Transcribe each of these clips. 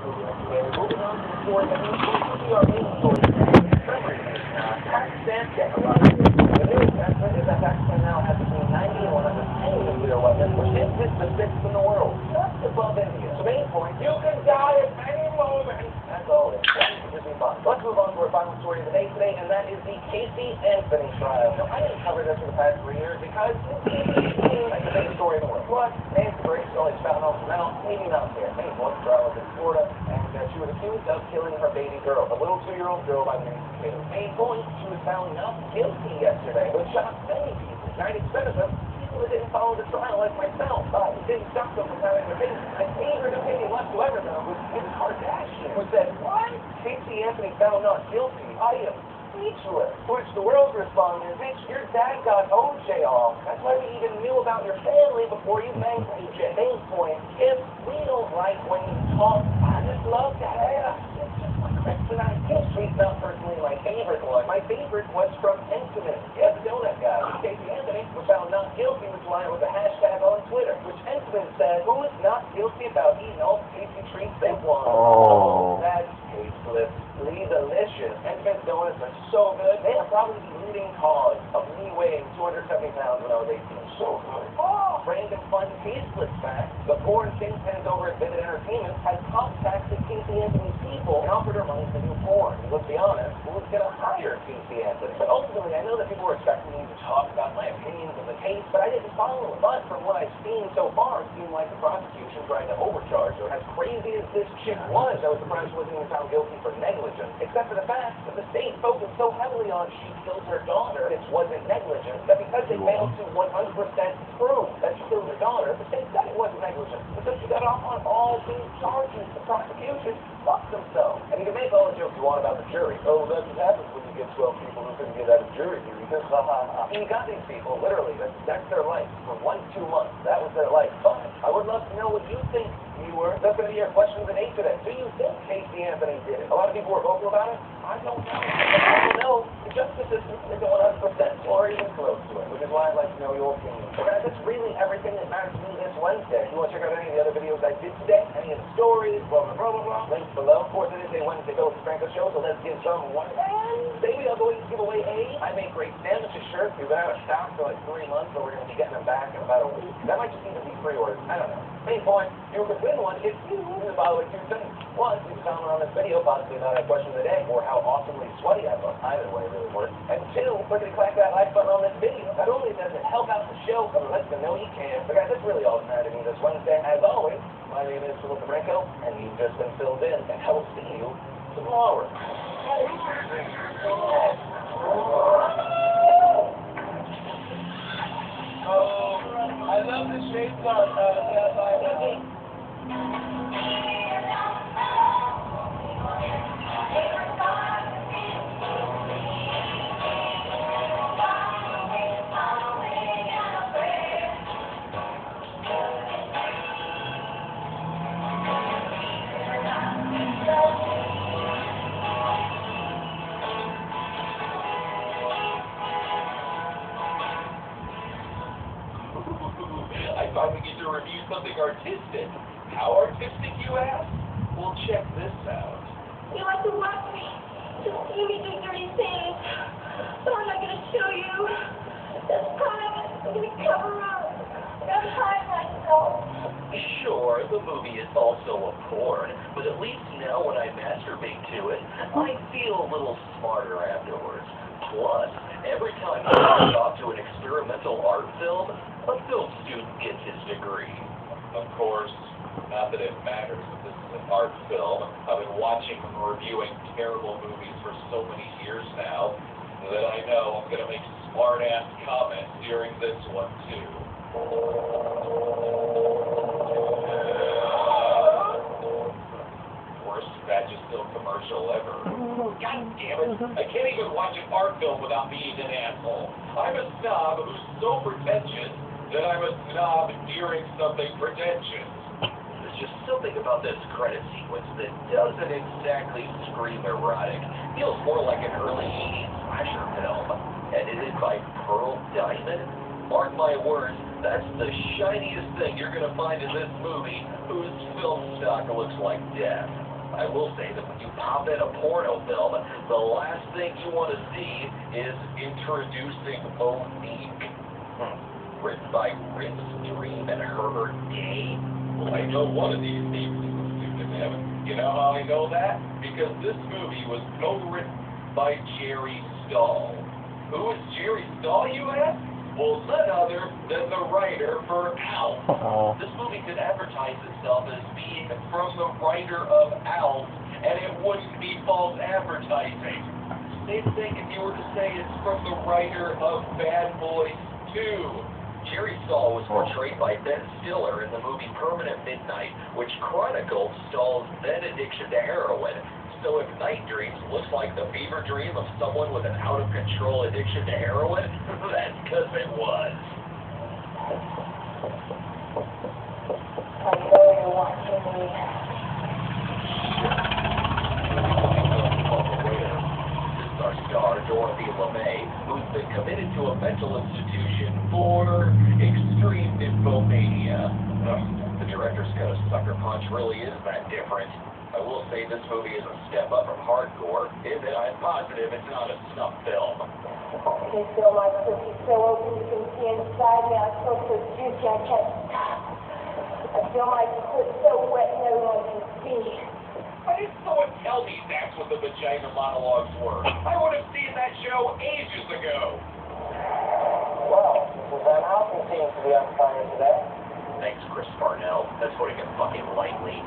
Moving on to the fourth, and we are in for tax stamp technology. The new tax is that taxpayer now has between 90 and 110 nuclear weapons, which is the sixth in the world, just above India. So main point, you can die at any moment. That's all it is. Let's move on to our final story of the day today, and that is the Casey Anthony trial. Now, I didn't cover this for the past 3 years because it's like the biggest story in the world. But Nancy Grace always found out now, maybe not there. Main point, the trial was in Florida, and she was accused of killing her baby girl, a little 2-year-old girl by the name of Kayla. Main point, she was found not guilty yesterday, which shocked many people. 90% of them, people that didn't follow the trial, like myself, it didn't stop them from having their opinion. My favorite opinion whatsoever, though, was Kim Kardashian, who said, "What? Casey Anthony found not guilty? I am speechless." To which the world responded, "Bitch, your dad got OJ off. That's why we even knew about your family before you banged OJ." Main point, if we don't like when you talk, I just love that. It's just my kryptonite. History's not personally my favorite one. My favorite was from Intimate. Yeah, the donut guy. Casey Anthony was found not guilty, which line with a hashtag on Twitter, which Intimate said, "Who is not guilty about eating all the Casey treats they want?" Oh, that's tasteless. Delicious. Intimate donuts are so good. They are probably the leading cause of me weighing 270 pounds when I was 18. So good. Oh, random fun tasteless fact. The porn kingpins over at Vivid Entertainment had contacted Casey Anthony's people and offered her money to do porn. And let's be honest, who was going to hire Casey Anthony? But ultimately, I know that people were expecting me to talk about my opinions of the case, but I didn't follow it. But from what I've seen so far, it seemed like the prosecution tried to overcharge her. As crazy as this chick was, I was surprised she wasn't even found guilty for negligence. Except for the fact that the state focused so heavily on she killed her daughter, this wasn't negligence, that because they failed to 100% prove that she killed her daughter, the state said it wasn't negligence. Because she got off on all these charges, the prosecution fucked themselves. And you can make all the jokes you want about the jury. Oh, that's what happens when you get 12 people who couldn't get out of jury duty. Because, and you got these people, literally, that's their life. For 1 to 2 months, that was their life. But I would love to know what you think, viewer. That's going to be your question of the day today. Do you think Casey Anthony did it? A lot of people were vocal about it. I don't know. I don't know. The justice system isn't 100% or even close to it, which is why I'd like to know your opinion. So guys, that's really everything that matters to me this Wednesday. If you want to check out any of the other videos I did today, any of the stories, blah, blah, blah, blah, blah, links below. Of course, it is a Wednesday Philip Franco show, so let's give some one. And maybe I'll go and give away I make great sandwiches shirts. We've been out of stock for like 3 months, but we're going to be getting them back in about a week. That might just even be pre-ordered. I don't know. Main point, you could win one if you do by the way 2 things. One, you can comment on this video, possibly not a question of the day, or how awesomely sweaty I look. Either way really works. And 2, click that like button on this video. Not only does it help out the show, but it lets them know you can. But guys, that's really all that matters to me this Wednesday. As always, my name is Philip Franco, and you've just been filled in. And I will see you tomorrow. I love the shapes on I finally get to review something artistic. How artistic, you ask? Well, check this out. You like to watch me, just see me do dirty things. So I'm not going to show you. This time, I'm going to cover up. I'm going to hide myself. Sure, the movie is also a porn, but at least now when I masturbate to it, I feel a little smarter afterwards. Plus, every time I talk to an experimental art film, a film student gets his degree. Of course, not that it matters that this is an art film. I've been watching and reviewing terrible movies for so many years now that I know I'm going to make smart-ass comments during this one, too. Worst Vagisil commercial ever. God damn it. I can't even watch an art film without being an asshole. I'm a snob who's so pretentious that I'm a snob during something pretentious. There's just something about this credit sequence that doesn't exactly scream erotic. Feels more like an early 80s slasher film. Edited by Pearl Diamond. Mark my words, that's the shiniest thing you're going to find in this movie, whose film stock looks like death. I will say that when you pop in a porno film, the last thing you want to see is Introducing Monique. Written by Rich Dream and Herbert Day. Well, I know one of these names is listed to them. You know how I know that? Because this movie was co-written by Jerry Stahl. Who is Jerry Stahl, you ask? Well, none other than the writer for Alf. This movie could advertise itself as being from the writer of Alf, and it wouldn't be false advertising. Same thing if you were to say it's from the writer of Bad Boys 2. Jerry Stahl was portrayed by Ben Stiller in the movie Permanent Midnight, which chronicled Stahl's then addiction to heroin. So if Night Dreams looks like the fever dream of someone with an out-of-control addiction to heroin, that's because it was. I know you're watching me. This is our star, Dorothy LeMay, who's been committed to a mental institution for extreme nymphomania. The director's cut of Sucker Punch really is that different. I will say this movie is a step up from hardcore, in that I'm positive it's not a snuff film. You feel my pussy so open you can see inside me. I feel so juicy I can't stop. I feel my clit so wet no one can see. Why didn't someone tell me that's what the vagina monologues were? I would have seen that show ages ago. Well, Mrs. House seems to be on fire today. Thanks, Chris Parnell. That's putting it fucking lightly.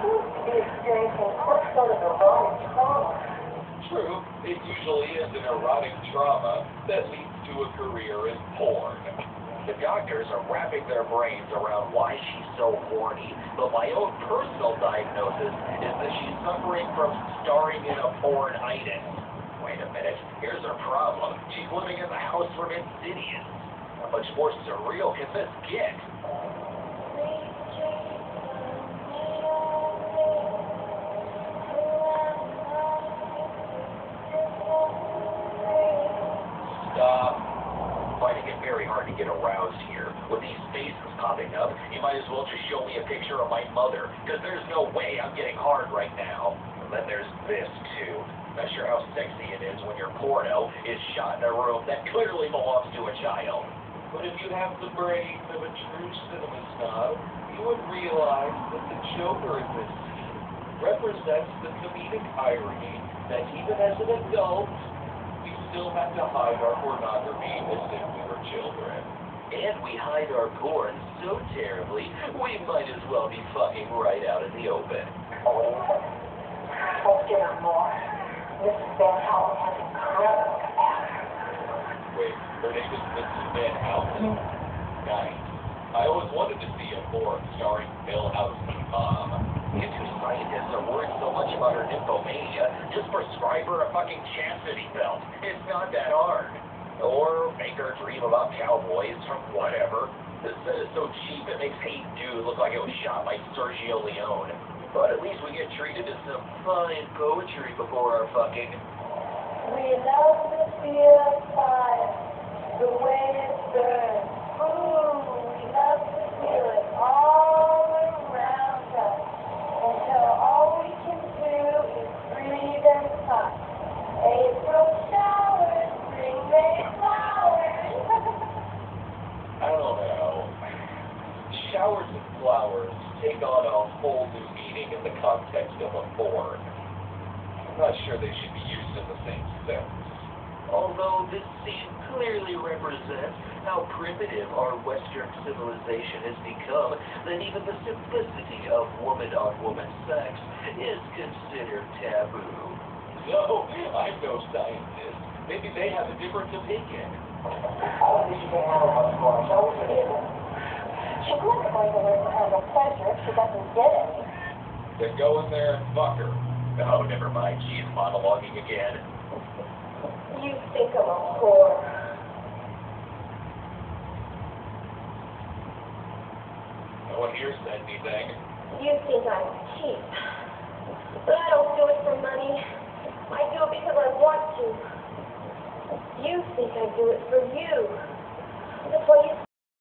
Seems to be experiencing some sort of erotic trauma. True, it usually is an erotic trauma that leads to a career in porn. The doctors are wrapping their brains around why she's so horny, but my own personal diagnosis is that she's suffering from starring in a pornitis. Wait a minute, here's her problem. She's living in the house from Insidious. How much more surreal can this get? Stop. Finding it very hard to get aroused here. With these faces popping up, you might as well just show me a picture of my mother, because there's no way I'm getting hard right now. And then there's this, too. Not sure how sexy it is when your porno is shot in a room that clearly belongs to a child. But if you have the brain of a true cinema snob, you would realize that the Joker in this scene represents the comedic irony that even as an adult, we still have to hide our pornography as if we were children. And we hide our porn so terribly, we might as well be fucking right out in the open. Let's get on more. Mrs. Van Houten has incredible capacity. Wait, her name is Mrs. Van Houten? Nice. I always wanted to see a porn starring Bill Housen's mom. You two scientists are worried so much about her nymphomania, just prescribe her a fucking chastity belt. It's not that hard. Or make her dream about cowboys or whatever. This set is so cheap it makes Hey Dude look like it was shot by Sergio Leone. But at least we get treated to some fine poetry before our fucking... We love to feel fire, the way it burns. Ooh, we love to feel it all around us, until all we can do is breathe and touch. April showers bring May flowers. I don't know. Showers and flowers take on a whole new meaning in the context of a porn. I'm not sure they should be used in the same sense. Although this scene clearly represents how primitive our Western civilization has become, that even the simplicity of woman-on-woman sex is considered taboo. No, I'm no scientist. Maybe they have a different opinion. She's never going to learn to handle pleasure if she doesn't get any. Then go in there and fuck her. Oh, never mind. She's monologuing again. You think I'm a whore. No one here said anything. You think I'm cheap. But I don't do it for money. I do it because I want to. You think I do it for you. That's why